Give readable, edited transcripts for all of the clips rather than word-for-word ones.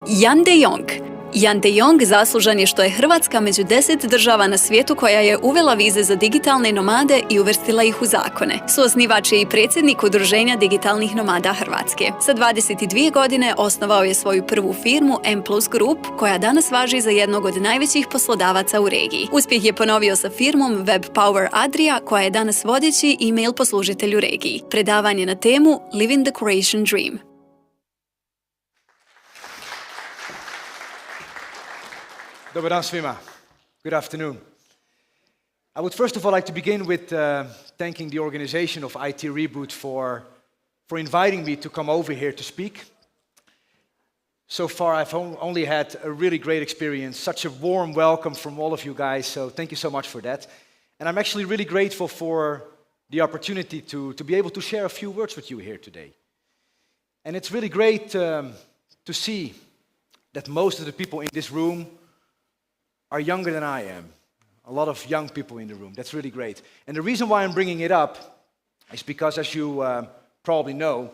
Jan de Jong. Jan de Jong zaslužan je što je Hrvatska među 10 država na svijetu koja je uvela vize za digitalne nomade i uvrstila ih u zakone. Suosnivač je i predsjednik Udruženja digitalnih nomada Hrvatske. Sa 22 godine osnovao je svoju prvu firmu M+ Group, koja danas važi za jednog od najvećih poslodavaca u regiji. Uspjeh je ponovio sa firmom Web Power Adria, koja je danas vodeći e-mail poslužitelj u regiji. Predavanje na temu Living the Croatian Dream. Dobar dan svima. Good afternoon. I would first of all like to begin with thanking the organization of it.reboot for inviting me to come over here to speak. So far I've only had a really great experience, such a warm welcome from all of you guys, so thank you so much for that. And I'm actually really grateful for the opportunity to be able to share a few words with you here today. And it's really great to see that most of the people in this room are younger than I am. A lot of young people in the room. That's really great. And the reason why I'm bringing it up is because, as you probably know,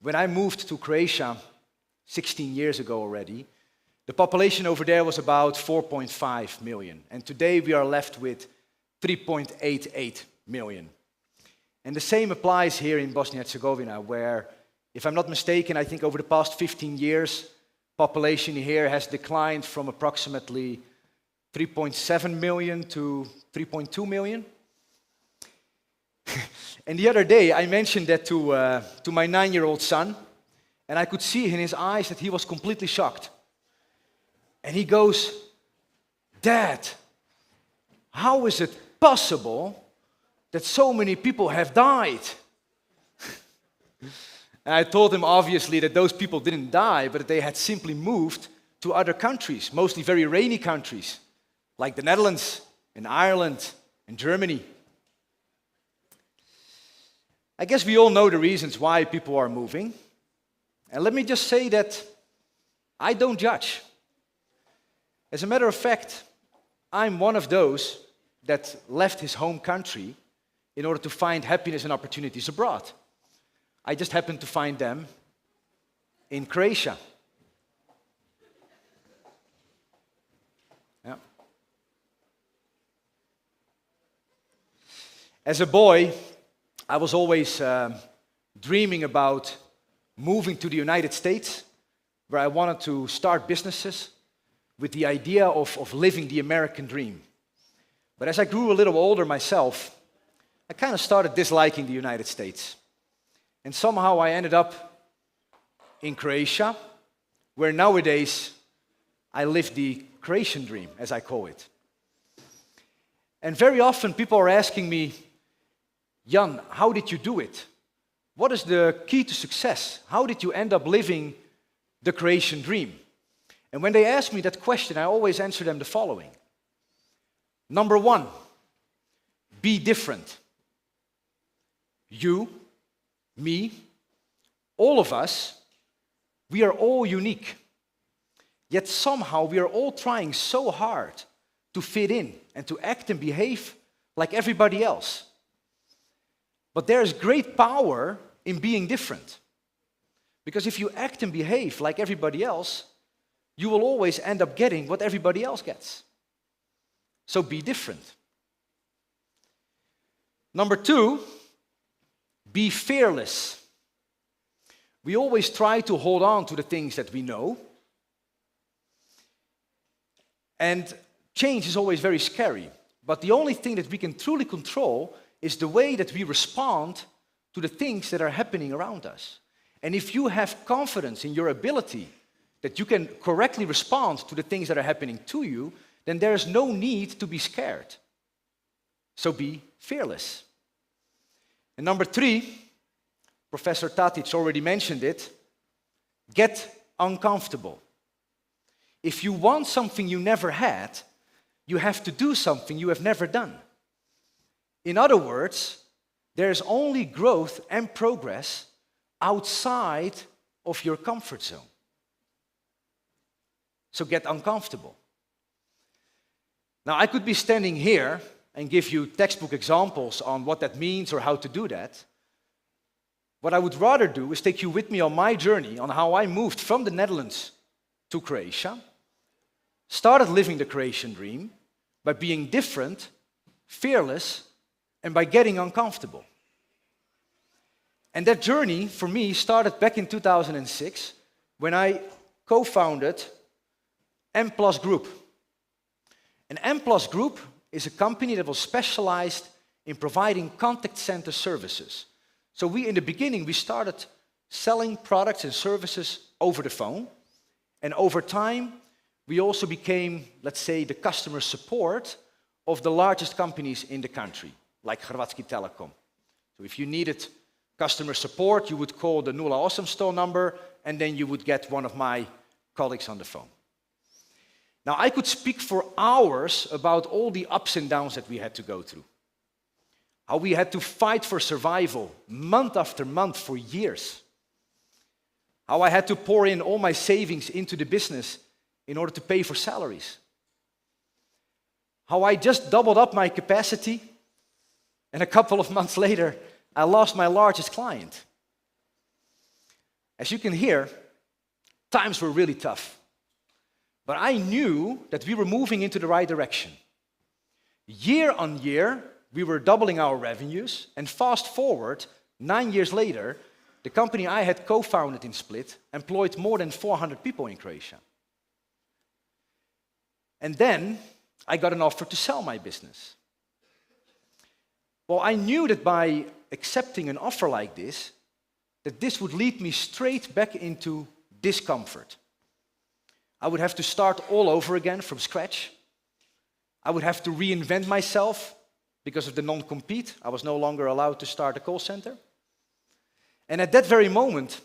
when I moved to Croatia 16 years ago already, the population over there was about 4.5 million. And today we are left with 3.88 million. And the same applies here in Bosnia-Herzegovina, where, if I'm not mistaken, I think over the past 15 years, population here has declined from approximately 3.7 million to 3.2 million. And the other day I mentioned that to my 9-year-old son, and I could see in his eyes that he was completely shocked. And he goes, "Dad, how is it possible that so many people have died?" And I told him obviously that those people didn't die, but that they had simply moved to other countries, mostly very rainy countries, like the Netherlands and Ireland and Germany. I guess we all know the reasons why people are moving. And let me just say that I don't judge. As a matter of fact, I'm one of those that left his home country in order to find happiness and opportunities abroad. I just happened to find them in Croatia. Yeah. As a boy, I was always dreaming about moving to the United States, where I wanted to start businesses with the idea of living the American dream. But as I grew a little older myself, I kind of started disliking the United States. And somehow I ended up in Croatia, where nowadays I live the Croatian dream, as I call it. And very often people are asking me, "Jan, how did you do it? What is the key to success? How did you end up living the Croatian dream?" And when they ask me that question, I always answer them the following. Number one, be different. You, me, all of us, we are all unique. Yet somehow we are all trying so hard to fit in and to act and behave like everybody else. But there is great power in being different. Because if you act and behave like everybody else, you will always end up getting what everybody else gets. So be different. Number two, be fearless. We always try to hold on to the things that we know. And change is always very scary. But the only thing that we can truly control is the way that we respond to the things that are happening around us. And if you have confidence in your ability that you can correctly respond to the things that are happening to you, then there is no need to be scared. So be fearless. And number three, Professor Tatic already mentioned it, get uncomfortable. If you want something you never had, you have to do something you have never done. In other words, there is only growth and progress outside of your comfort zone. So get uncomfortable. Now, I could be standing here and give you textbook examples on what that means or how to do that. What I would rather do is take you with me on my journey on how I moved from the Netherlands to Croatia, started living the Croatian dream by being different, fearless, and by getting uncomfortable. And that journey for me started back in 2006 when I co-founded M+ Group. And M+ Group is a company that was specialized in providing contact center services. So in the beginning, we started selling products and services over the phone. And over time, we also became, let's say, the customer support of the largest companies in the country, like Hrvatski Telekom. So if you needed customer support, you would call the 08 store number, and then you would get one of my colleagues on the phone. Now, I could speak for hours about all the ups and downs that we had to go through. How we had to fight for survival month after month for years. How I had to pour in all my savings into the business in order to pay for salaries. How I just doubled up my capacity, and a couple of months later, I lost my largest client. As you can hear, times were really tough. But I knew that we were moving into the right direction. Year on year, we were doubling our revenues, and fast forward, 9 years later, the company I had co-founded in Split employed more than 400 people in Croatia. And then I got an offer to sell my business. Well, I knew that by accepting an offer like this, that this would lead me straight back into discomfort. I would have to start all over again from scratch. I would have to reinvent myself because of the non-compete. I was no longer allowed to start a call center. And at that very moment,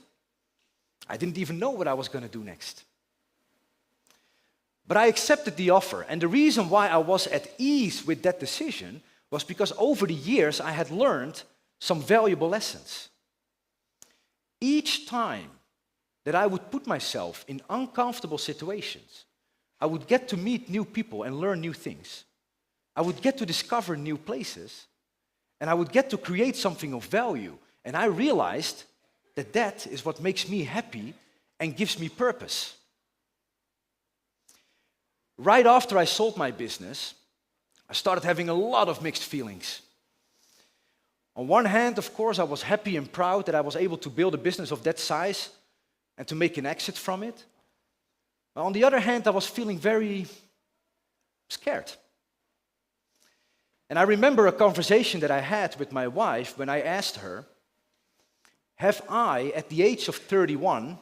I didn't even know what I was going to do next. But I accepted the offer, and the reason why I was at ease with that decision was because over the years I had learned some valuable lessons. Each time that I would put myself in uncomfortable situations, I would get to meet new people and learn new things. I would get to discover new places, and I would get to create something of value. And I realized that that is what makes me happy and gives me purpose. Right after I sold my business, I started having a lot of mixed feelings. On one hand, of course, I was happy and proud that I was able to build a business of that size and to make an exit from it. But on the other hand, I was feeling very scared. And I remember a conversation that I had with my wife when I asked her, have I, at the age of 31,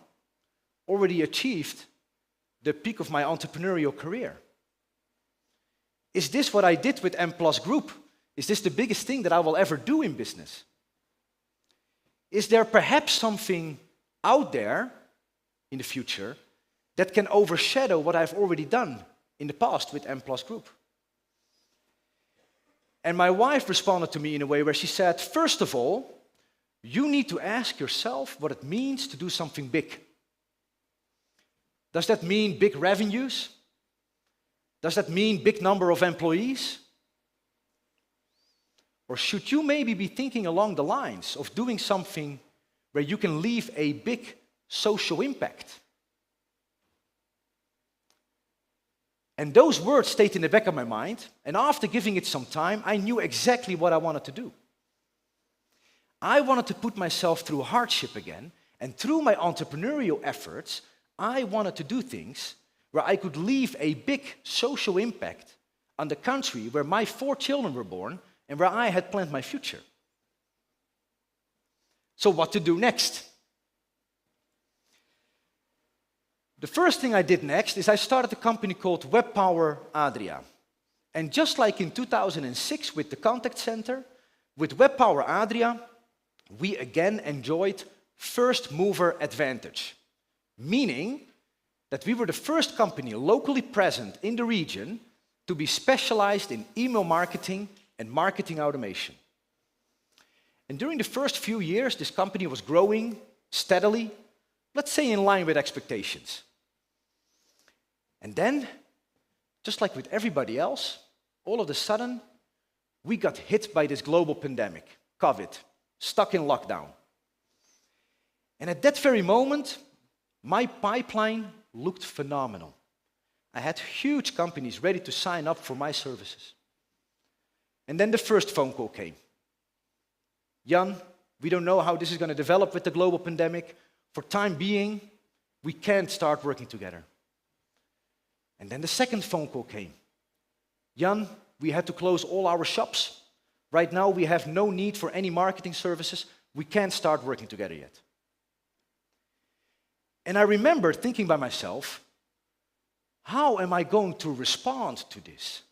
already achieved the peak of my entrepreneurial career? Is this what I did with M+ Group? Is this the biggest thing that I will ever do in business? Is there perhaps something out there in the future that can overshadow what I've already done in the past with M+ Group? And my wife responded to me in a way where she said, first of all, you need to ask yourself what it means to do something big. Does that mean big revenues? Does that mean big number of employees? Or should you maybe be thinking along the lines of doing something where you can leave a big social impact? And those words stayed in the back of my mind, and after giving it some time, I knew exactly what I wanted to do. I wanted to put myself through hardship again, and through my entrepreneurial efforts, I wanted to do things where I could leave a big social impact on the country where my 4 children were born and where I had planned my future. So what to do next? The first thing I did next is I started a company called Webpower Adria. And just like in 2006 with the contact center, with Webpower Adria, we again enjoyed first mover advantage. Meaning that we were the first company locally present in the region to be specialized in email marketing and marketing automation. And during the first few years, this company was growing steadily, let's say in line with expectations. And then, just like with everybody else, all of a sudden, we got hit by this global pandemic, COVID, stuck in lockdown. And at that very moment, my pipeline looked phenomenal. I had huge companies ready to sign up for my services. And then the first phone call came. Jan, we don't know how this is going to develop with the global pandemic. For time being, we can't start working together. And then the second phone call came. Jan, we had to close all our shops. Right now, we have no need for any marketing services. We can't start working together yet. And I remember thinking by myself, how am I going to respond to this?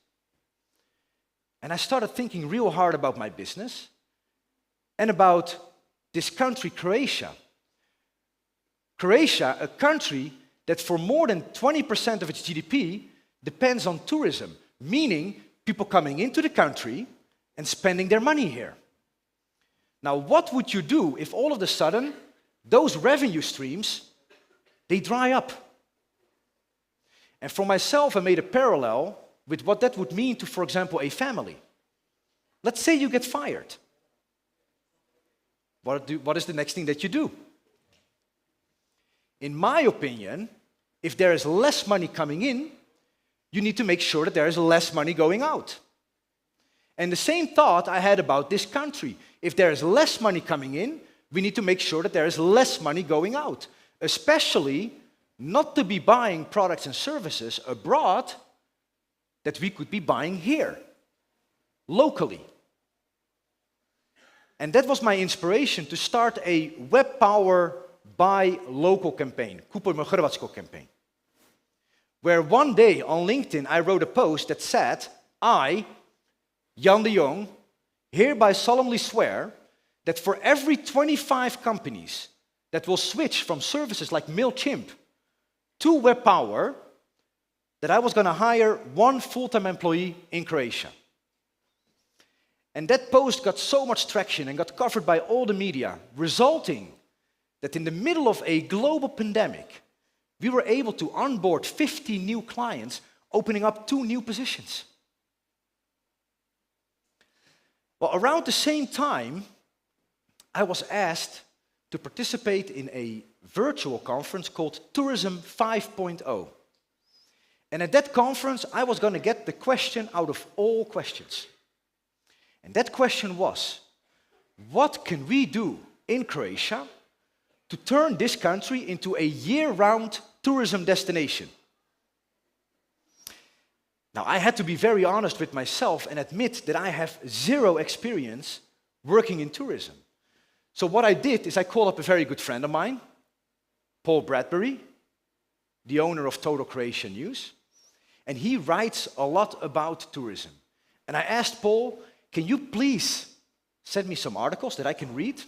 And I started thinking real hard about my business and about this country, Croatia. Croatia, a country that for more than 20% of its GDP depends on tourism, meaning people coming into the country and spending their money here. Now, what would you do if all of a sudden those revenue streams, they dry up? And for myself, I made a parallel with what that would mean to, for example, a family. Let's say you get fired. What is the next thing that you do? In my opinion, if there is less money coming in, you need to make sure that there is less money going out. And the same thought I had about this country. If there is less money coming in, we need to make sure that there is less money going out. Especially not to be buying products and services abroad that we could be buying here, locally. And that was my inspiration to start a Web Power Buy Local campaign, Kupujmo Hrvatsko campaign, where one day on LinkedIn I wrote a post that said, I, Jan de Jong, hereby solemnly swear that for every 25 companies that will switch from services like MailChimp to Web Power, that I was going to hire one full-time employee in Croatia. And that post got so much traction and got covered by all the media, resulting that in the middle of a global pandemic, we were able to onboard 50 new clients, opening up 2 new positions. Well, around the same time, I was asked to participate in a virtual conference called Tourism 5.0. And at that conference, I was going to get the question out of all questions. And that question was, what can we do in Croatia to turn this country into a year-round tourism destination? Now, I had to be very honest with myself and admit that I have zero experience working in tourism. So what I did is I called up a very good friend of mine, Paul Bradbury, the owner of Total Croatian News, and he writes a lot about tourism. And I asked Paul, can you please send me some articles that I can read?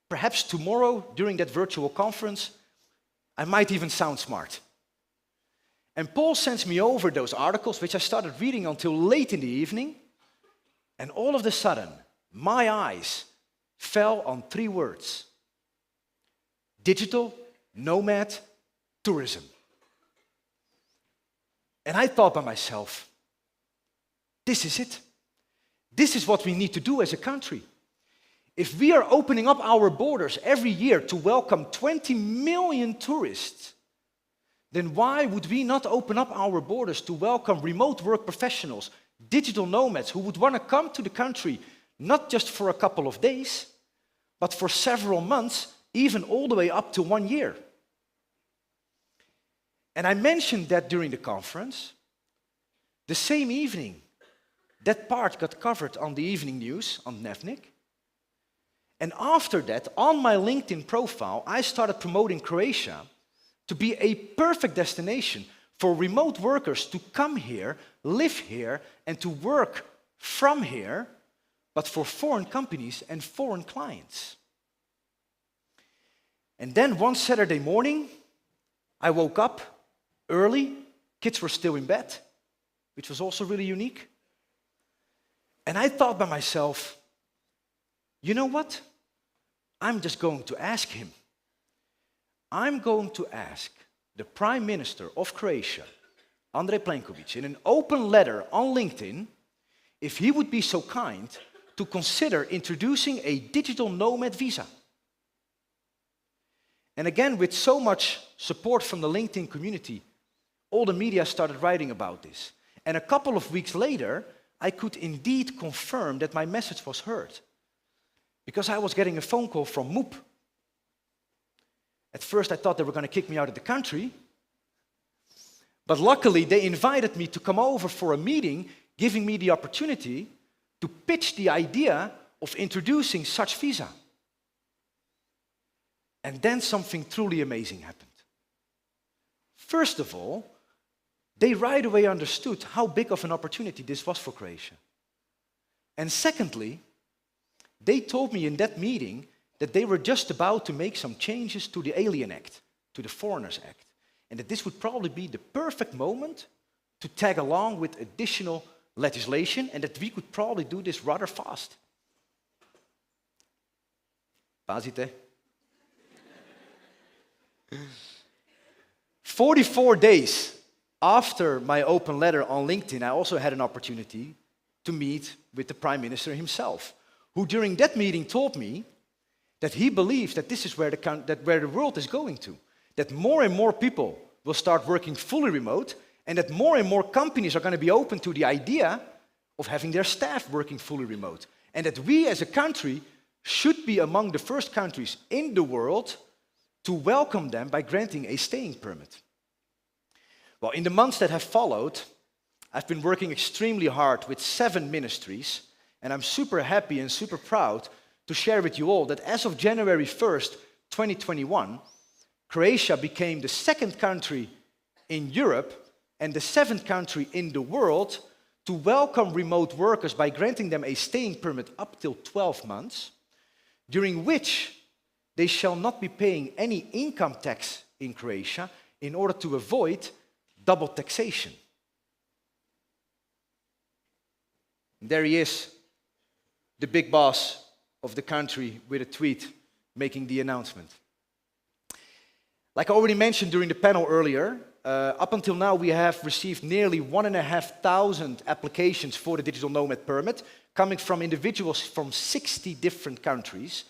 Perhaps tomorrow, during that virtual conference, I might even sound smart. And Paul sends me over those articles, which I started reading until late in the evening, and all of a sudden, my eyes fell on 3 words: digital, nomad, tourism. And I thought by myself, this is it. This is what we need to do as a country. If we are opening up our borders every year to welcome 20 million tourists, then why would we not open up our borders to welcome remote work professionals, digital nomads who would want to come to the country not just for a couple of days, but for several months, even all the way up to 1 year? And I mentioned that during the conference. The same evening, that part got covered on the evening news on Dnevnik. And after that, on my LinkedIn profile, I started promoting Croatia to be a perfect destination for remote workers to come here, live here, and to work from here, but for foreign companies and foreign clients. And then one Saturday morning, I woke up early, kids were still in bed, which was also really unique. And I thought by myself, you know what? I'm just going to ask him. I'm going to ask the Prime Minister of Croatia, Andrej Plenković, in an open letter on LinkedIn, if he would be so kind to consider introducing a digital nomad visa. And again, with so much support from the LinkedIn community, all the media started writing about this. And a couple of weeks later, I could indeed confirm that my message was heard. Because I was getting a phone call from Moep. At first I thought they were going to kick me out of the country. But luckily they invited me to come over for a meeting, giving me the opportunity to pitch the idea of introducing such visa. And then something truly amazing happened. First of all, they right away understood how big of an opportunity this was for Croatia. And secondly, they told me in that meeting that they were just about to make some changes to the Alien Act, to the Foreigners Act, and that this would probably be the perfect moment to tag along with additional legislation, and that we could probably do this rather fast. Pazite. 44 days after my open letter on LinkedIn, I also had an opportunity to meet with the Prime Minister himself, who during that meeting told me that he believes that this is where the world is going to, that more and more people will start working fully remote, and that more and more companies are going to be open to the idea of having their staff working fully remote, and that we as a country should be among the first countries in the world to welcome them by granting a staying permit. Well, in the months that have followed, I've been working extremely hard with 7 ministries, and I'm super happy and super proud to share with you all that as of January 1st, 2021, Croatia became the 2nd country in Europe and the 7th country in the world to welcome remote workers by granting them a staying permit up till 12 months, during which they shall not be paying any income tax in Croatia in order to avoid double taxation. And there he is, the big boss of the country, with a tweet making the announcement. Like I already mentioned during the panel earlier, up until now we have received nearly 1,500 applications for the digital nomad permit, coming from individuals from 60 different countries,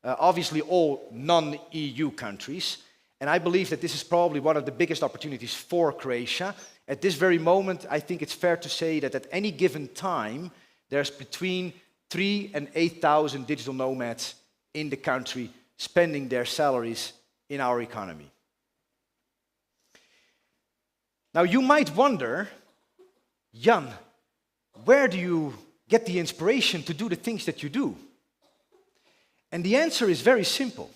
obviously all non-EU countries. And I believe that this is probably one of the biggest opportunities for Croatia. At this very moment, I think it's fair to say that at any given time, there's between 3,000 and 8,000 digital nomads in the country spending their salaries in our economy. Now you might wonder, Jan, where do you get the inspiration to do the things that you do? And the answer is very simple.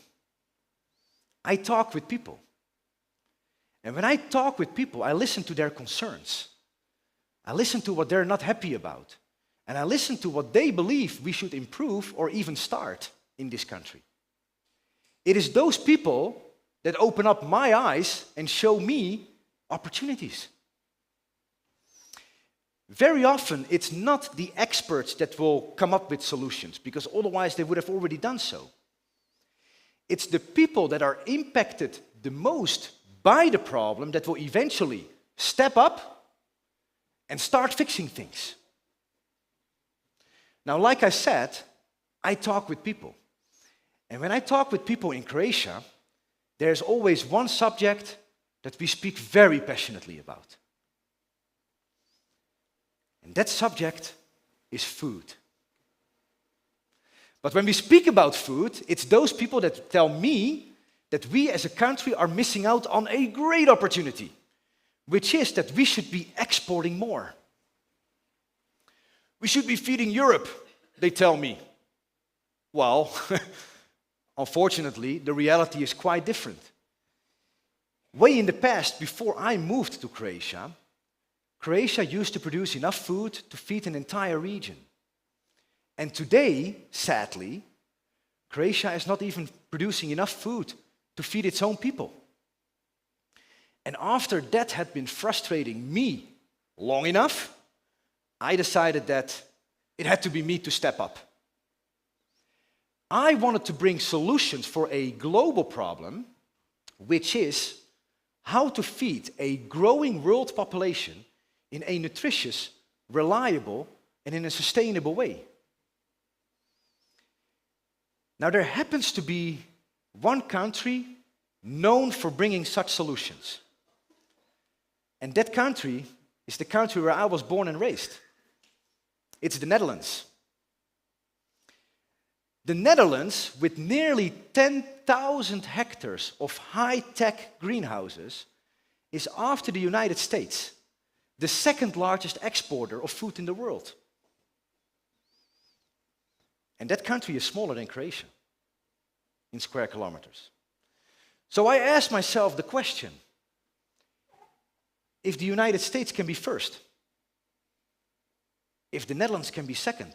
I talk with people. And when I talk with people, I listen to their concerns. I listen to what they're not happy about. And I listen to what they believe we should improve or even start in this country. It is those people that open up my eyes and show me opportunities. Very often, it's not the experts that will come up with solutions, because otherwise they would have already done so. It's the people that are impacted the most by the problem that will eventually step up and start fixing things. Now, like I said, I talk with people. And when I talk with people in Croatia, there's always one subject that we speak very passionately about. And that subject is food. But when we speak about food, it's those people that tell me that we as a country are missing out on a great opportunity, which is that we should be exporting more. We should be feeding Europe, they tell me. Well, unfortunately, the reality is quite different. Way in the past, before I moved to Croatia, Croatia used to produce enough food to feed an entire region. And today, sadly, Croatia is not even producing enough food to feed its own people. And after that had been frustrating me long enough, I decided that it had to be me to step up. I wanted to bring solutions for a global problem, which is how to feed a growing world population in a nutritious, reliable, and in a sustainable way. Now, there happens to be one country known for bringing such solutions. And that country is the country where I was born and raised. It's the Netherlands. The Netherlands, with nearly 10,000 hectares of high-tech greenhouses, is after the United States, the second largest exporter of food in the world. And that country is smaller than Croatia in square kilometers. So I asked myself the question, if the United States can be first, if the Netherlands can be second,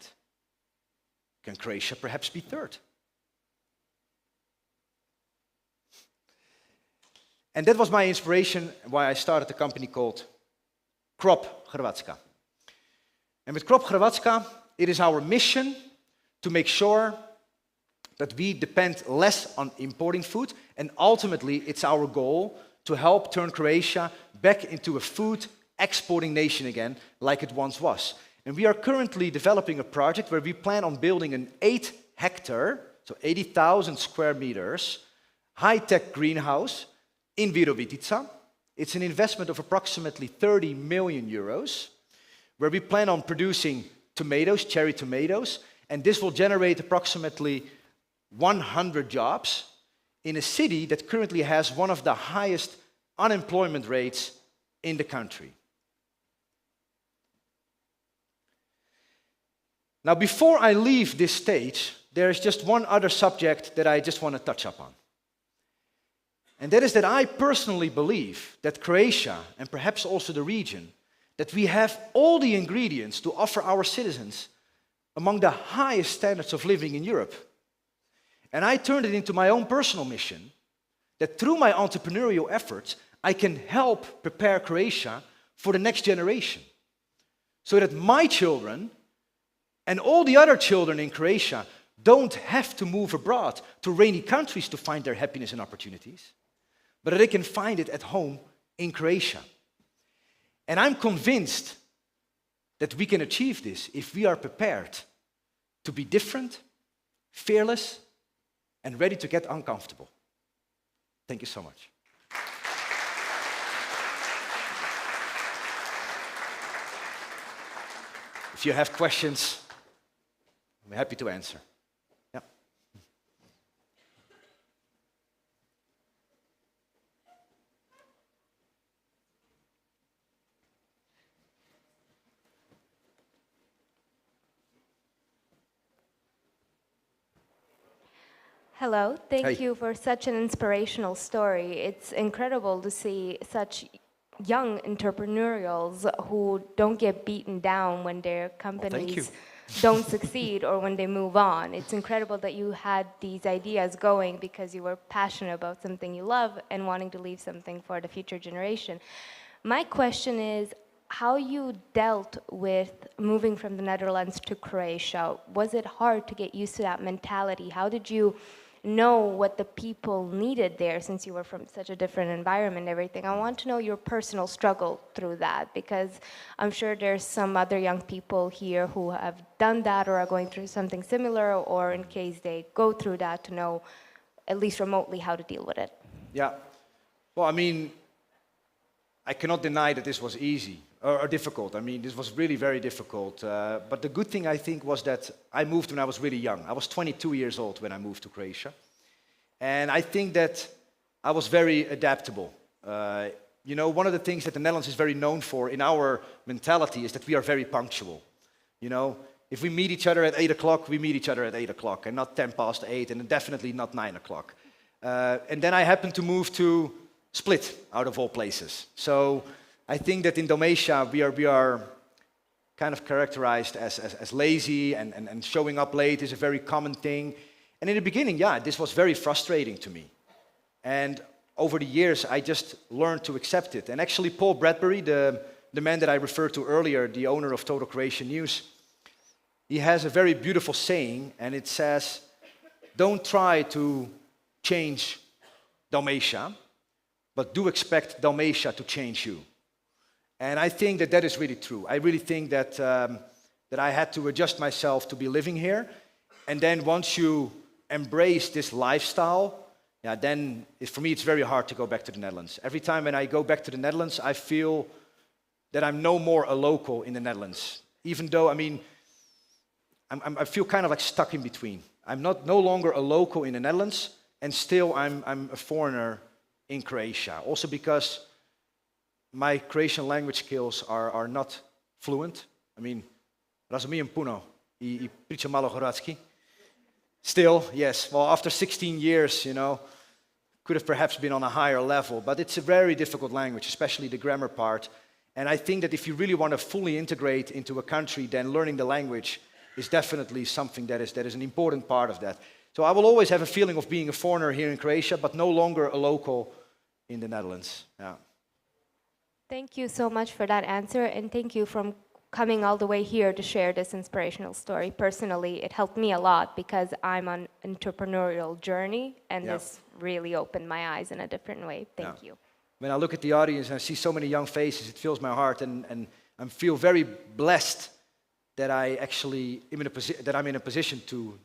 can Croatia perhaps be third? And that was my inspiration why I started a company called Crop Hrvatska. And with Crop Hrvatska, it is our mission to make sure that we depend less on importing food, and ultimately it's our goal to help turn Croatia back into a food exporting nation again, like it once was. And we are currently developing a project where we plan on building an 8-hectare, so 80,000 square meters, high-tech greenhouse in Virovitica. It's an investment of approximately 30 million euros, where we plan on producing tomatoes, cherry tomatoes, and this will generate approximately 100 jobs in a city that currently has one of the highest unemployment rates in the country. Now, before I leave this stage, there is just one other subject that I just want to touch upon. And that is that I personally believe that Croatia, and perhaps also the region, that we have all the ingredients to offer our citizens among the highest standards of living in Europe. And I turned it into my own personal mission, that through my entrepreneurial efforts, I can help prepare Croatia for the next generation, so that my children and all the other children in Croatia don't have to move abroad to rainy countries to find their happiness and opportunities, but that they can find it at home in Croatia. And I'm convinced that we can achieve this if we are prepared to be different, fearless, and ready to get uncomfortable. Thank you so much. If you have questions, I'm happy to answer. Yeah. Hello, thank Hey. you for such an inspirational story. It's incredible to see such young entrepreneurials who don't get beaten down when their companies don't succeed or when they move on. It's incredible that you had these ideas going because you were passionate about something you love and wanting to leave something for the future generation. My question is, how you dealt with moving from the Netherlands to Croatia? Was it hard to get used to that mentality? How did you know what the people needed there, since you were from such a different environment and everything? I want to know your personal struggle through that, because I'm sure there's some other young people here who have done that or are going through something similar, or in case they go through that, to know at least remotely how to deal with it. Yeah. Well, I mean, I cannot deny that this was easy or difficult. I mean, this was really very difficult. But the good thing, I think, was that I moved when I was really young. I was 22 years old when I moved to Croatia. And I think that I was very adaptable. You know, one of the things that the Netherlands is very known for in our mentality is that we are very punctual. You know, if we meet each other at 8 o'clock, we meet each other at 8 o'clock, and not 10 past 8, and definitely not 9 o'clock. And then I happened to move to Split, out of all places. So I think that in Dalmatia we are kind of characterized as lazy, and showing up late is a very common thing. And in the beginning, yeah, this was very frustrating to me. And over the years, I just learned to accept it. And actually, Paul Bradbury, the man that I referred to earlier, the owner of Total Croatian News, he has a very beautiful saying, and it says, don't try to change Dalmatia, but do expect Dalmatia to change you. And I think that that is really true. I really think that, that I had to adjust myself to be living here. And then once you embrace this lifestyle, yeah, then for me it's very hard to go back to the Netherlands. Every time when I go back to the Netherlands, I feel that I'm no more a local in the Netherlands. Even though, I mean, I feel kind of like stuck in between. I'm no longer a local in the Netherlands, and still I'm a foreigner in Croatia. Also because my Croatian language skills are not fluent. I mean, razumijem puno I pričam malo hrvatski. Still, yes, well, after 16 years, you know, could have perhaps been on a higher level, but it's a very difficult language, especially the grammar part. And I think that if you really want to fully integrate into a country, then learning the language is definitely something that is an important part of that. So I will always have a feeling of being a foreigner here in Croatia, but no longer a local in the Netherlands. Yeah. Thank you so much for that answer, and thank you for coming all the way here to share this inspirational story. Personally, it helped me a lot because I'm on an entrepreneurial journey, and this really opened my eyes in a different way. Thank you. When I look at the audience and I see so many young faces, it fills my heart, and I feel very blessed that I'm in a position to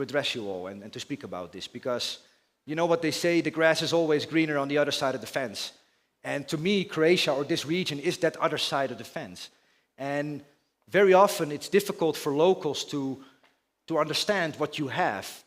address you all and to speak about this, because you know what they say, the grass is always greener on the other side of the fence. And to me, Croatia or this region is that other side of the fence. And very often it's difficult for locals to understand what you have.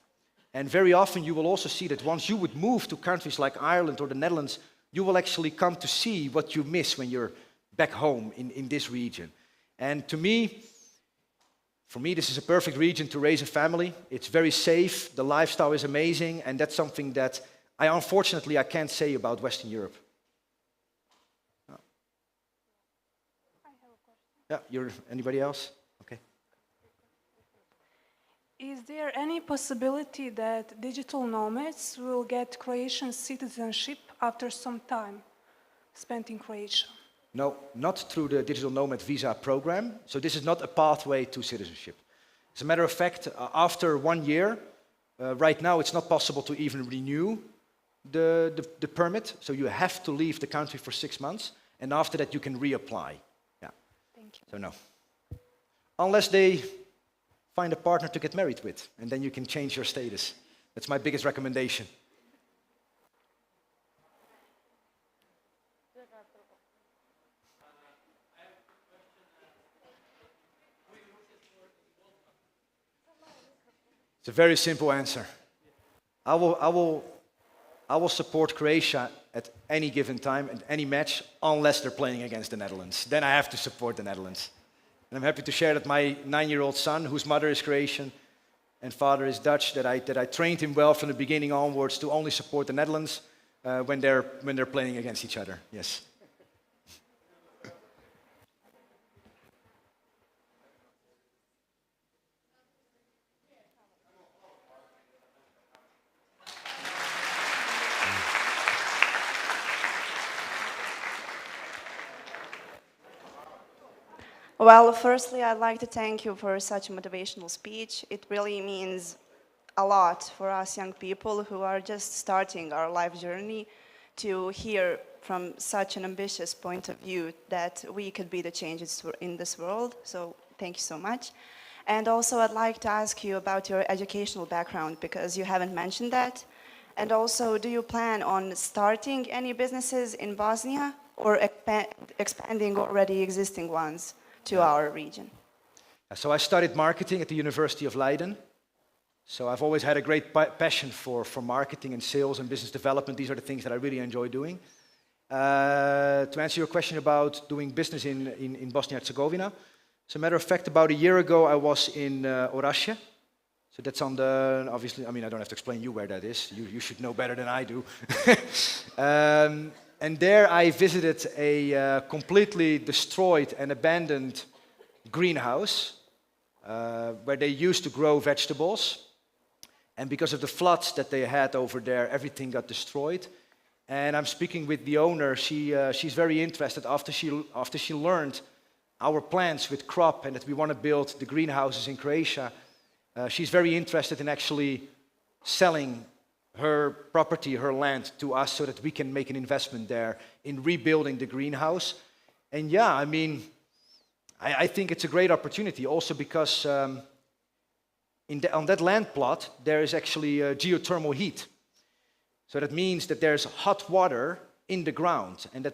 And very often you will also see that once you would move to countries like Ireland or the Netherlands, you will actually come to see what you miss when you're back home in this region. And for me, this is a perfect region to raise a family. It's very safe, the lifestyle is amazing, and that's something that unfortunately I can't say about Western Europe. Yeah, anybody else? Okay. Is there any possibility that digital nomads will get Croatian citizenship after some time spent in Croatia? No, not through the digital nomad visa program. So this is not a pathway to citizenship. As a matter of fact, after 1 year, right now it's not possible to even renew the permit. So you have to leave the country for 6 months, and after that you can reapply. So no. Unless they find a partner to get married with, and then you can change your status. That's my biggest recommendation. It's a very simple answer. I will support Croatia at any given time, at any match, unless they're playing against the Netherlands. Then I have to support the Netherlands. And I'm happy to share that my 9-year-old son, whose mother is Croatian and father is Dutch, that I trained him well from the beginning onwards to only support the Netherlands when they're playing against each other. Yes. Well, firstly, I'd like to thank you for such a motivational speech. It really means a lot for us young people who are just starting our life journey to hear from such an ambitious point of view that we could be the changes in this world. So thank you so much. And also I'd like to ask you about your educational background, because you haven't mentioned that. And also, do you plan on starting any businesses in Bosnia or expanding already existing ones to our region? So I studied marketing at the University of Leiden. So I've always had a great passion for marketing and sales and business development. These are the things that I really enjoy doing. To answer your question about doing business in Bosnia-Herzegovina, as a matter of fact, about a year ago I was in Orašje. So that's on the, obviously, I mean, I don't have to explain you where that is. You should know better than I do. And there I visited a completely destroyed and abandoned greenhouse where they used to grow vegetables. And because of the floods that they had over there, everything got destroyed. And I'm speaking with the owner. She's very interested after she learned our plans with crop and that we want to build the greenhouses in Croatia. She's very interested in actually selling her property, her land to us so that we can make an investment there in rebuilding the greenhouse. And yeah, I mean, I think it's a great opportunity also because on that land plot there is actually geothermal heat. So that means that there's hot water in the ground, and that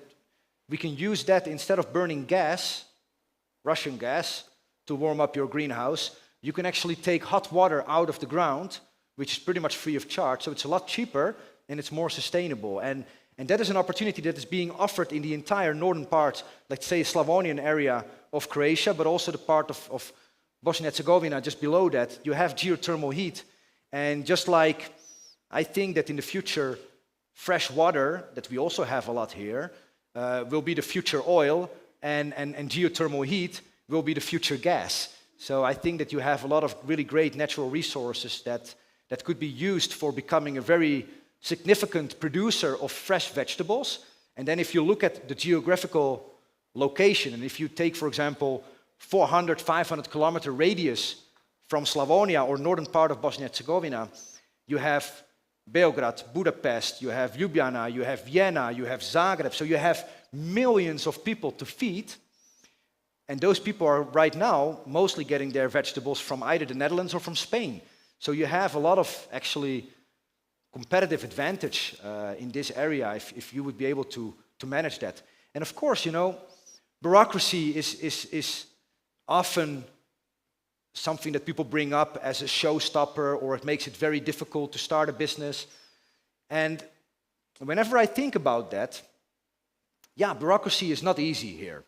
we can use that instead of burning gas, Russian gas, to warm up your greenhouse. You can actually take hot water out of the ground, which is pretty much free of charge, so it's a lot cheaper and it's more sustainable. And that is an opportunity that is being offered in the entire northern part, let's say Slavonian area of Croatia, but also the part of Bosnia and Herzegovina just below that. You have geothermal heat, and just like I think that in the future, fresh water, that we also have a lot here, will be the future oil, and geothermal heat will be the future gas. So I think that you have a lot of really great natural resources that could be used for becoming a very significant producer of fresh vegetables. And then if you look at the geographical location, and if you take, for example, 400, 500 kilometer radius from Slavonia or northern part of Bosnia and Herzegovina, you have Beograd, Budapest, you have Ljubljana, you have Vienna, you have Zagreb. So you have millions of people to feed. And those people are right now mostly getting their vegetables from either the Netherlands or from Spain. So you have a lot of actually competitive advantage in this area if you would be able to manage that. And of course, you know, bureaucracy is often something that people bring up as a showstopper, or it makes it very difficult to start a business. And whenever I think about that, yeah, bureaucracy is not easy here.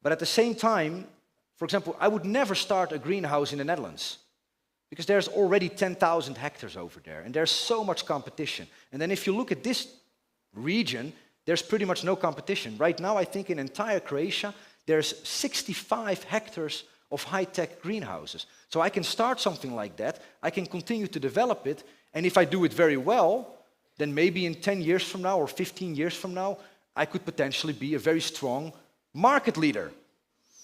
But at the same time, for example, I would never start a greenhouse in the Netherlands because there's already 10,000 hectares over there, and there's so much competition. And then if you look at this region, there's pretty much no competition. Right now, I think in entire Croatia, there's 65 hectares of high-tech greenhouses. So I can start something like that, I can continue to develop it, and if I do it very well, then maybe in 10 years from now or 15 years from now, I could potentially be a very strong market leader.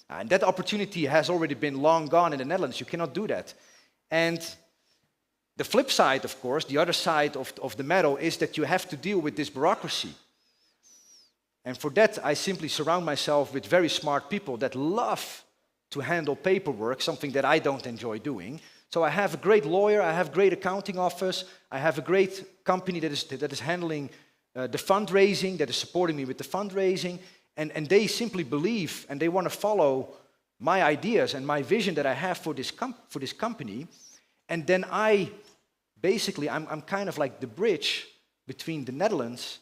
And that opportunity has already been long gone in the Netherlands. You cannot do that. And the flip side, of course, the other side of the medal is that you have to deal with this bureaucracy. And for that, I simply surround myself with very smart people that love to handle paperwork, something that I don't enjoy doing. So I have a great lawyer, I have a great accounting office, I have a great company that is handling the fundraising, that is supporting me with the fundraising. And they simply believe and they want to follow my ideas and my vision that I have for this company. And then I'm kind of like the bridge between the Netherlands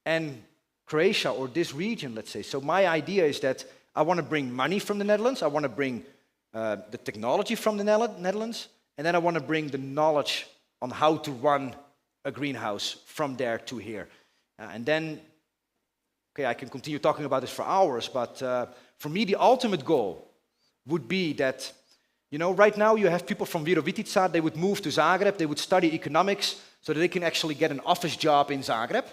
and Croatia, or this region, let's say. So my idea is that I want to bring money from the Netherlands, I want to bring the technology from the Netherlands, and then I want to bring the knowledge on how to run a greenhouse from there to here. And then okay, I can continue talking about this for hours, but for me, the ultimate goal would be that, you know, right now you have people from Virovitica, they would move to Zagreb, they would study economics so that they can actually get an office job in Zagreb.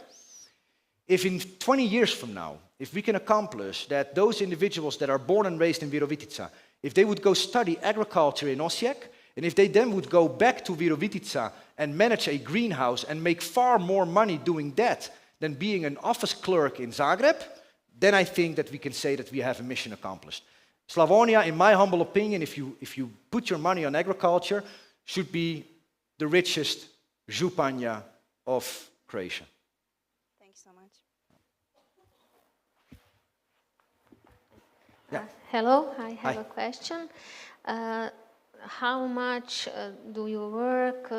If in 20 years from now, if we can accomplish that those individuals that are born and raised in Virovitica, if they would go study agriculture in Osijek, and if they then would go back to Virovitica and manage a greenhouse and make far more money doing that than being an office clerk in Zagreb, then I think that we can say that we have a mission accomplished. Slavonia, in my humble opinion, if you put your money on agriculture, should be the richest županja of Croatia. Thank you so much. Yeah. Hello, I have Hi. a question. How much do you work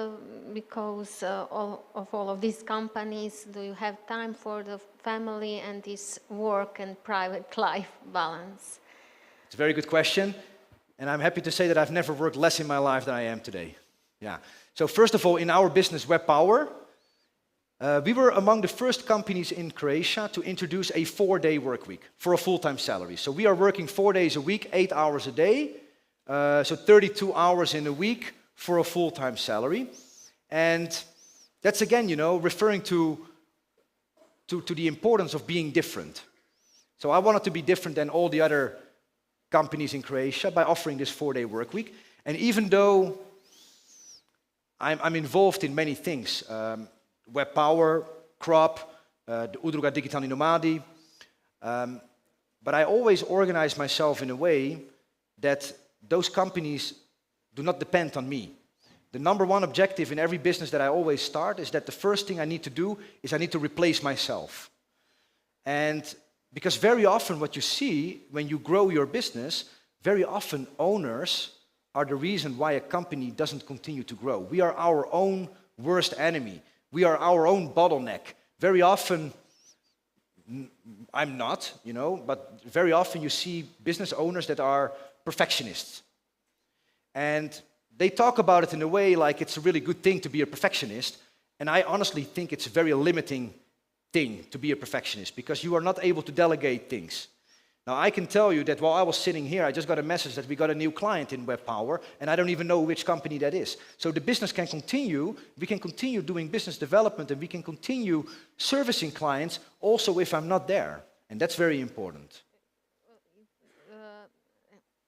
because of all of these companies? Do you have time for the family and this work and private life balance? It's a very good question, and I'm happy to say that I've never worked less in my life than I am today. Yeah. So first of all, in our business, Web Power, we were among the first companies in Croatia to introduce a 4-day work week for a full-time salary. So we are working 4 days a week, 8 hours a day, so 32 hours in a week for a full-time salary. And that's again, you know, referring to the importance of being different. So I wanted to be different than all the other companies in Croatia by offering this 4-day work week. And even though I'm involved in many things, Web Power, Crop, the Udruga Digitalni Nomadi, but I always organize myself in a way that those companies do not depend on me. the number one objective in every business that I always start is that the first thing I need to do is I need to replace myself. And because very often what you see when you grow your business, very often owners are the reason why a company doesn't continue to grow. We are our own worst enemy. We are our own bottleneck. Very often, I'm not, but very often you see business owners that are perfectionists. And they talk about it in a way like it's a really good thing to be a perfectionist. And I honestly think it's a very limiting thing to be a perfectionist because you are not able to delegate things. Now, I can tell you that while I was sitting here, I just got a message that we got a new client in Web Power, and I don't even know which company that is. So the business can continue, we can continue doing business development, and we can continue servicing clients also if I'm not there. And that's very important.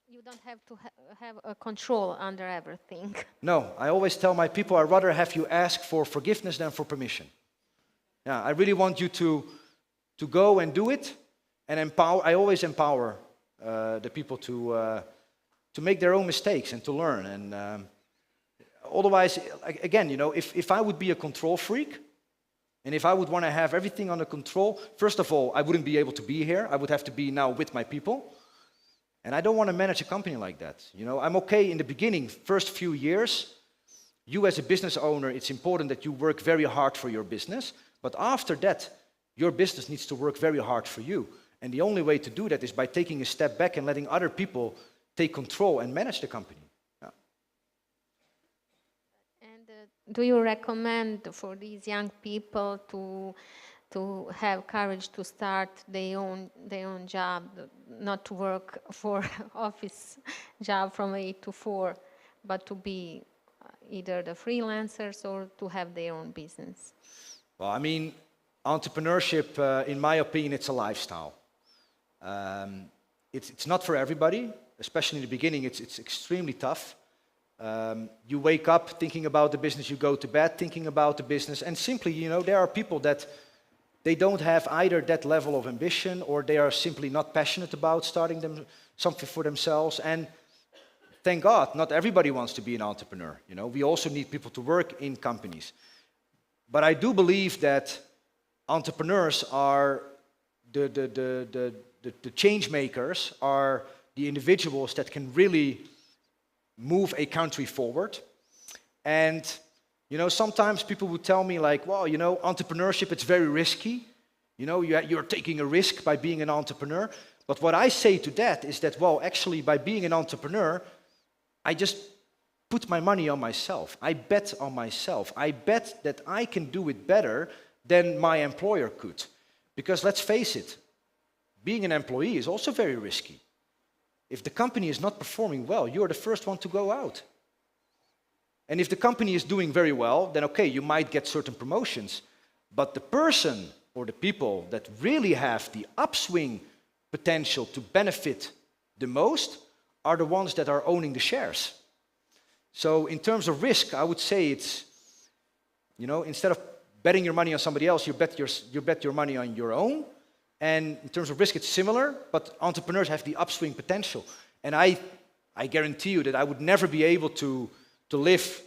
You don't have to have a control under everything. No, I always tell my people, I'd rather have you ask for forgiveness than for permission. Yeah, I really want you to go and do it. And empower. I always empower the people to make their own mistakes and to learn. And otherwise, again, if I would be a control freak, and if I would want to have everything under control, first of all, I wouldn't be able to be here. I would have to be now with my people. And I don't want to manage a company like that. I'm okay in the beginning, first few years. You as a business owner, it's important that you work very hard for your business. But after that, your business needs to work very hard for you. And the only way to do that is by taking a step back and letting other people take control and manage the company. Yeah. And do you recommend for these young people to have courage to start their own job, not to work for office job from 8 to 4, but to be either the freelancers or to have their own business? Well, I mean, entrepreneurship, in my opinion, it's a lifestyle. It's not for everybody, especially in the beginning. It's extremely tough. You wake up thinking about the business, you go to bed thinking about the business, and simply, there are people that they don't have either that level of ambition or they are simply not passionate about starting something for themselves. And thank God, not everybody wants to be an entrepreneur. We also need people to work in companies. But I do believe that entrepreneurs are the change makers, are the individuals that can really move a country forward. And sometimes people would tell me like, well, entrepreneurship, it's very risky. You're taking a risk by being an entrepreneur. But what I say to that is that, well, actually, by being an entrepreneur, I just put my money on myself. I bet on myself. I bet that I can do it better than my employer could. Because let's face it, being an employee is also very risky. If the company is not performing well, you're the first one to go out. And if the company is doing very well, then okay, you might get certain promotions. But the person or the people that really have the upswing potential to benefit the most are the ones that are owning the shares. So in terms of risk, I would say it's, instead of betting your money on somebody else, you bet your money on your own. And in terms of risk, it's similar, but entrepreneurs have the upswing potential. And I guarantee you that I would never be able to live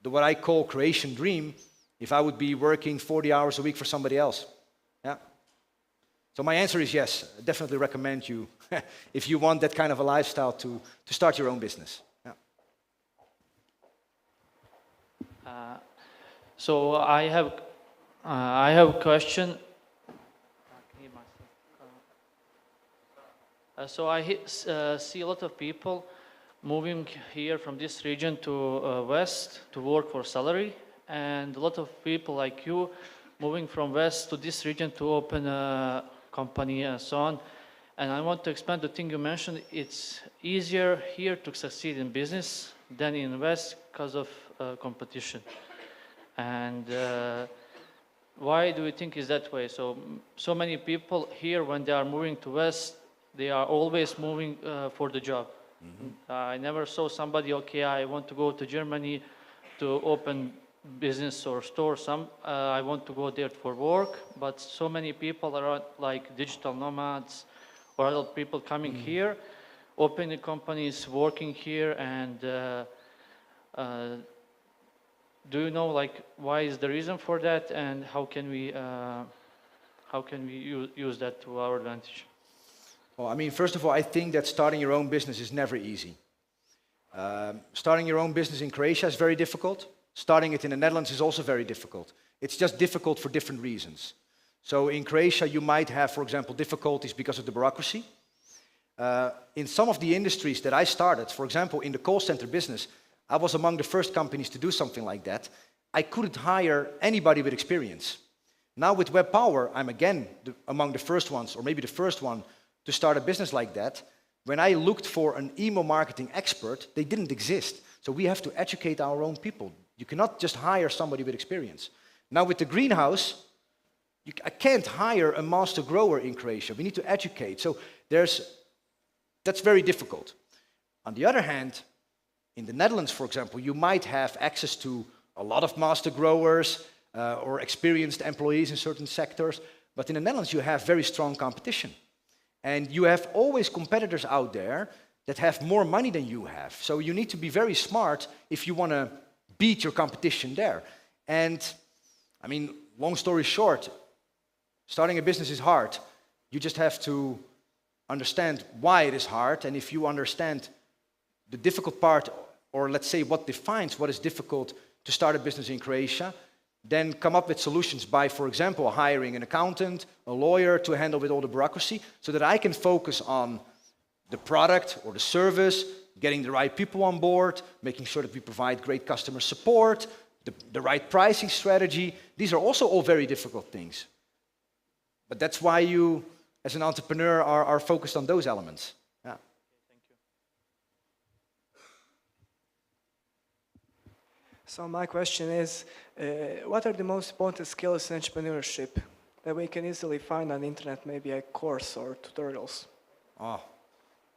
what I call Croatian dream if I would be working 40 hours a week for somebody else. Yeah. So my answer is yes. I definitely recommend you, if you want that kind of a lifestyle, to start your own business. Yeah. So I have a question. So I see a lot of people moving here from this region to west to work for salary, and a lot of people like you moving from west to this region to open a company and so on. And I want to expand the thing you mentioned. It's easier here to succeed in business than in west because of competition. And why do you think is that way? So many people here, when they are moving to west, they are always moving for the job. Mm-hmm. I never saw somebody, okay, I want to go to Germany to open business or store. I want to go there for work, but so many people are like digital nomads or other people coming here, opening companies, working here, and do you know like why is the reason for that, and how can we use that to our advantage? Well, I mean, first of all, I think that starting your own business is never easy. Starting your own business in Croatia is very difficult. Starting it in the Netherlands is also very difficult. It's just difficult for different reasons. So in Croatia, you might have, for example, difficulties because of the bureaucracy. In some of the industries that I started, for example, in the call center business, I was among the first companies to do something like that. I couldn't hire anybody with experience. Now with Web Power, I'm again among the first ones, or maybe the first one, to start a business like that. When I looked for an email marketing expert, they didn't exist. So we have to educate our own people. You cannot just hire somebody with experience. Now with the greenhouse, I can't hire a master grower in Croatia. We need to educate. So that's very difficult. On the other hand, in the Netherlands, for example, you might have access to a lot of master growers or experienced employees in certain sectors. But in the Netherlands, you have very strong competition. And you have always competitors out there that have more money than you have. So you need to be very smart if you want to beat your competition there. And I mean, long story short, starting a business is hard. You just have to understand why it is hard. And if you understand the difficult part, or let's say what defines what is difficult to start a business in Croatia, then come up with solutions by, for example, hiring an accountant, a lawyer to handle with all the bureaucracy, so that I can focus on the product or the service, getting the right people on board, making sure that we provide great customer support, the right pricing strategy. These are also all very difficult things. But that's why you, as an entrepreneur, are focused on those elements. Yeah. Thank you. So my question is, what are the most important skills in entrepreneurship that we can easily find on the internet, maybe a course or tutorials? Oh,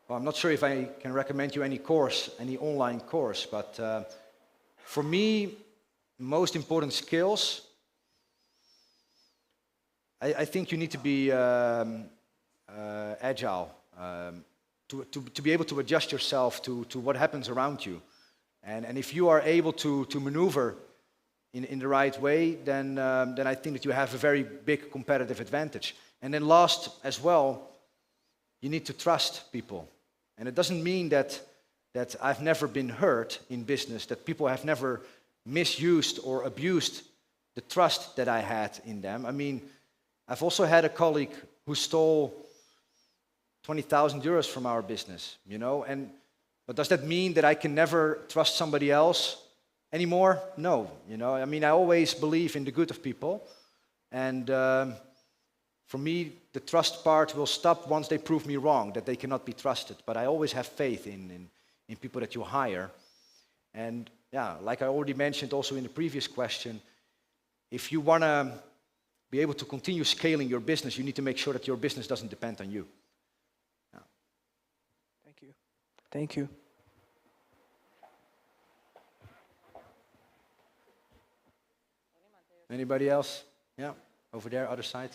well, I'm not sure if I can recommend you any course, any online course, but for me, most important skills, I think you need to be agile, to be able to adjust yourself to what happens around you. And if you are able to maneuver in the right way, then I think that you have a very big competitive advantage. And then last as well, you need to trust people. And it doesn't mean that I've never been hurt in business, that people have never misused or abused the trust that I had in them. I mean, I've also had a colleague who stole 20,000 euros from our business, you know, but does that mean that I can never trust somebody else anymore? No, you know, I mean, I always believe in the good of people, and for me, the trust part will stop once they prove me wrong, that they cannot be trusted, but I always have faith in people that you hire. And yeah, like I already mentioned also in the previous question, if you want to be able to continue scaling your business, you need to make sure that your business doesn't depend on you. Yeah. Thank you. Thank you. Anybody else? Yeah, over there, other side.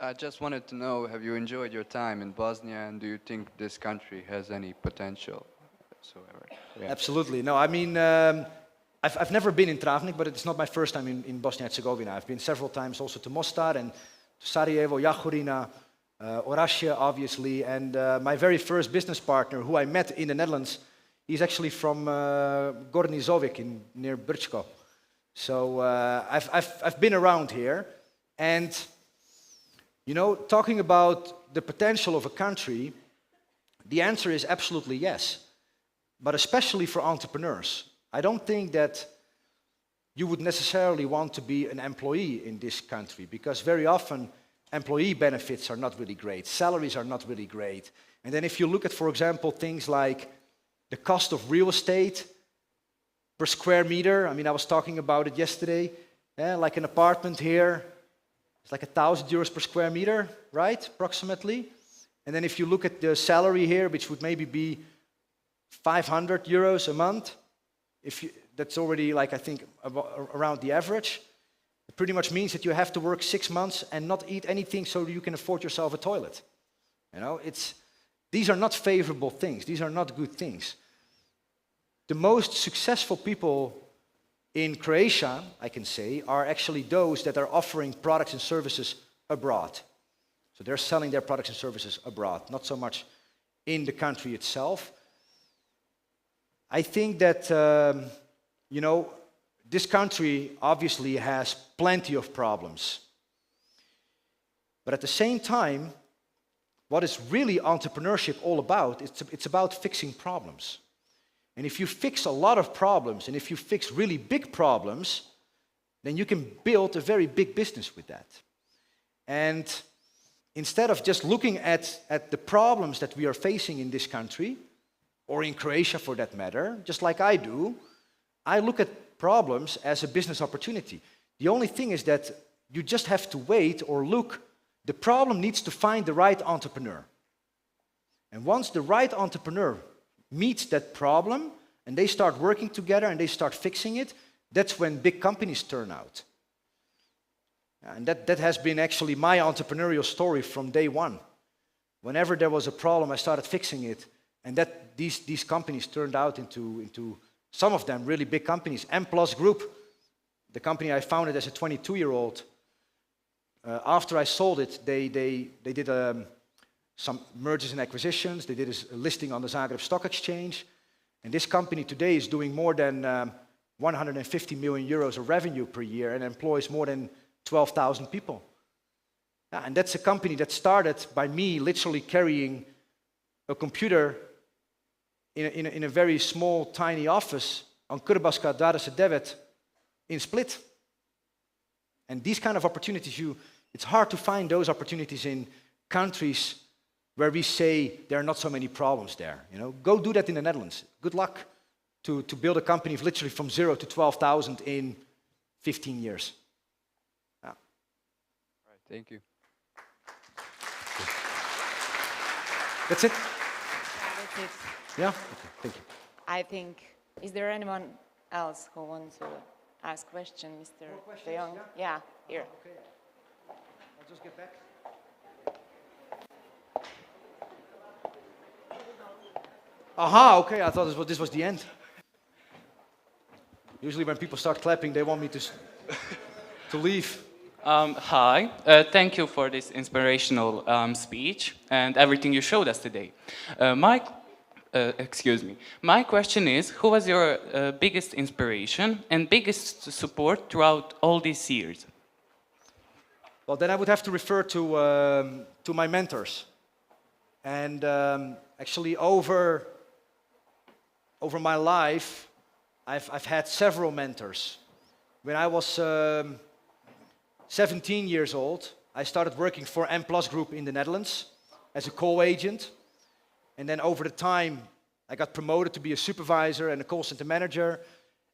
I just wanted to know, have you enjoyed your time in Bosnia, and do you think this country has any potential whatsoever? Yeah. Absolutely. No, I mean, I've never been in Travnik, but it's not my first time in Bosnia-Herzegovina. I've been several times also to Mostar and to Sarajevo, Jahorina, Orašje, obviously. And my very first business partner, who I met in the Netherlands, he's actually from Gornji Zovik near Brčko. So I've been around here. And, you know, talking about the potential of a country, the answer is absolutely yes. But especially for entrepreneurs. I don't think that you would necessarily want to be an employee in this country, because very often employee benefits are not really great, salaries are not really great. And then if you look at, for example, things like the cost of real estate per square meter, I mean, I was talking about it yesterday, like an apartment here, it's like 1,000 euros per square meter, right, approximately. And then if you look at the salary here, which would maybe be 500 euros a month, that's already, like, I think, around the average. It pretty much means that you have to work 6 months and not eat anything so you can afford yourself a toilet. You know, these are not favorable things. These are not good things. The most successful people in Croatia, I can say, are actually those that are offering products and services abroad. So they're selling their products and services abroad, not so much in the country itself. I think that, this country obviously has plenty of problems. But at the same time, what is really entrepreneurship all about, it's about fixing problems. And if you fix a lot of problems, and if you fix really big problems, then you can build a very big business with that. And instead of just looking at the problems that we are facing in this country, or in Croatia for that matter, just like I do, I look at problems as a business opportunity. The only thing is that you just have to wait or look. The problem needs to find the right entrepreneur. And once the right entrepreneur meets that problem, and they start working together and they start fixing it, that's when big companies turn out. And that has been actually my entrepreneurial story from day one. Whenever there was a problem, I started fixing it, and these companies turned out into some of them really big companies. M+ Group, the company I founded as a 22-year-old, after I sold it, they did some mergers and acquisitions. They did a listing on the Zagreb Stock Exchange. And this company today is doing more than 150 million euros of revenue per year and employs more than 12,000 people. Yeah, and that's a company that started by me literally carrying a computer in a very small, tiny office on Krbavska 29 in Split. And these kind of opportunities, it's hard to find those opportunities in countries where we say there are not so many problems there. Go do that in the Netherlands. Good luck to build a company literally from 0 to 12,000 in 15 years. Yeah. All right, thank you. That's it? That's it. Yeah? Okay, thank you. I think, is there anyone else who wants to ask question, Mr. De Jong? Yeah, here. Okay. I'll just get back. Aha, okay, I thought this was the end. Usually when people start clapping, they want me to leave. Hi, thank you for this inspirational speech and everything you showed us today. My question is, who was your biggest inspiration and biggest support throughout all these years? Well, then I would have to refer to my mentors. And actually over my life, I've had several mentors. When I was 17 years old, I started working for M+ Group in the Netherlands as a call agent. And then over the time, I got promoted to be a supervisor and a call center manager.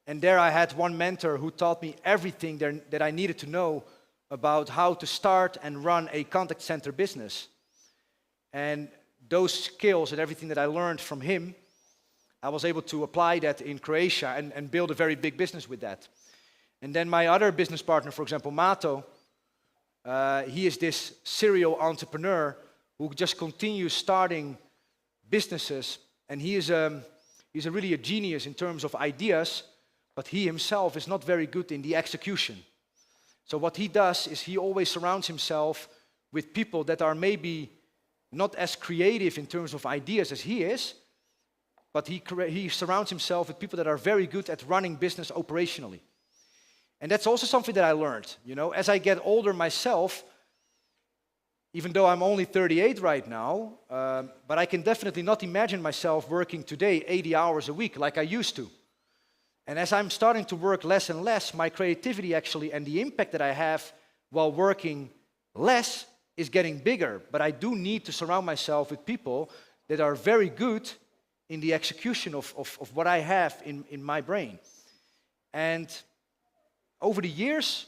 And there I had one mentor who taught me everything that I needed to know about how to start and run a contact center business. And those skills and everything that I learned from him, I was able to apply that in Croatia and build a very big business with that. And then my other business partner, for example, Mato, he is this serial entrepreneur who just continues starting businesses. And he's really a genius in terms of ideas, but he himself is not very good in the execution. So what he does is he always surrounds himself with people that are maybe not as creative in terms of ideas as he is, but he surrounds himself with people that are very good at running business operationally. And that's also something that I learned. As I get older myself, even though I'm only 38 right now, but I can definitely not imagine myself working today 80 hours a week like I used to. And as I'm starting to work less and less, my creativity actually and the impact that I have while working less is getting bigger. But I do need to surround myself with people that are very good in the execution of what I have in my brain. And over the years,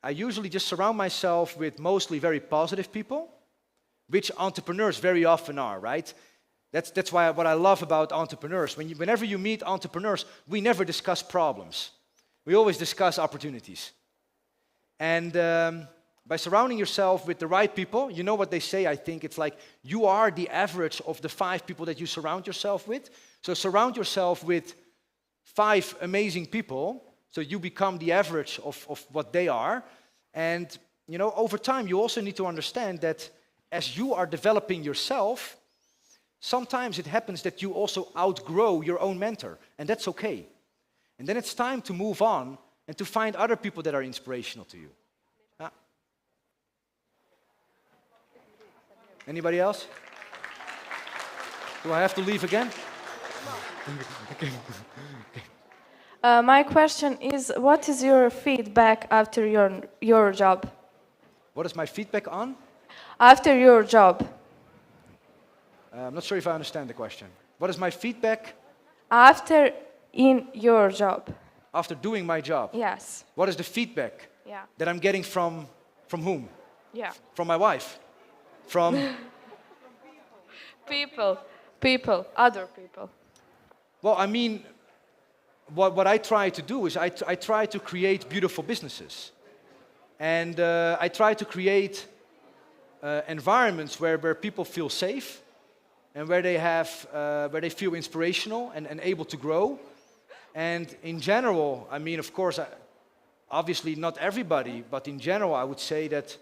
I usually just surround myself with mostly very positive people, which entrepreneurs very often are, right? That's why what I love about entrepreneurs. Whenever you meet entrepreneurs, we never discuss problems. We always discuss opportunities. And by surrounding yourself with the right people, you know what they say, I think, it's like you are the average of the 5 people that you surround yourself with. So surround yourself with 5 amazing people, so you become the average of what they are. And, you know, over time, you also need to understand that as you are developing yourself, sometimes it happens that you also outgrow your own mentor, and that's okay. And then it's time to move on and to find other people that are inspirational to you. Anybody else? Do I have to leave again? Okay. My question is, what is your feedback after your job? What is my feedback on? After your job. I'm not sure if I understand the question. What is my feedback? After in your job. After doing my job? Yes. What is the feedback that I'm getting from whom? Yeah. From my wife? From? People, other people. Well, I mean, what I try to do is I try to create beautiful businesses. And I try to create environments where people feel safe and where they feel inspirational and able to grow. And in general, I mean, of course, obviously not everybody, but in general, I would say that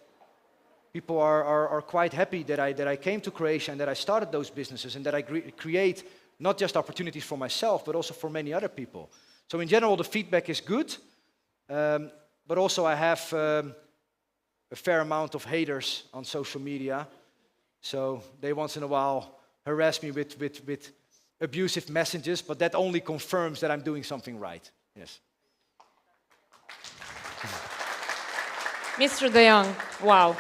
people are quite happy that I came to Croatia and that I started those businesses and that I create not just opportunities for myself, but also for many other people. So in general, the feedback is good, but also I have a fair amount of haters on social media. So they once in a while harass me with abusive messages, but that only confirms that I'm doing something right. Yes. Mr. De Jong, wow.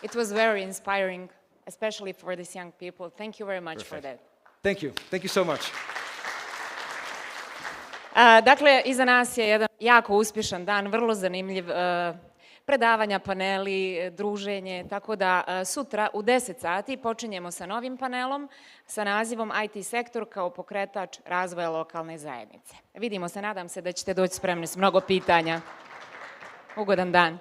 It was very inspiring, especially for these young people. Thank you very much for that. Thank you. Thank you so much. Dakle, iza nas je jedan jako uspješan dan, vrlo zanimljiv, predavanja, paneli, druženje, tako da sutra u 10 sati počinjemo sa novim panelom sa nazivom IT sektor kao pokretač razvoja lokalne zajednice. Vidimo se, nadam se da ćete doći spremni s mnogo pitanja. Ugodan dan.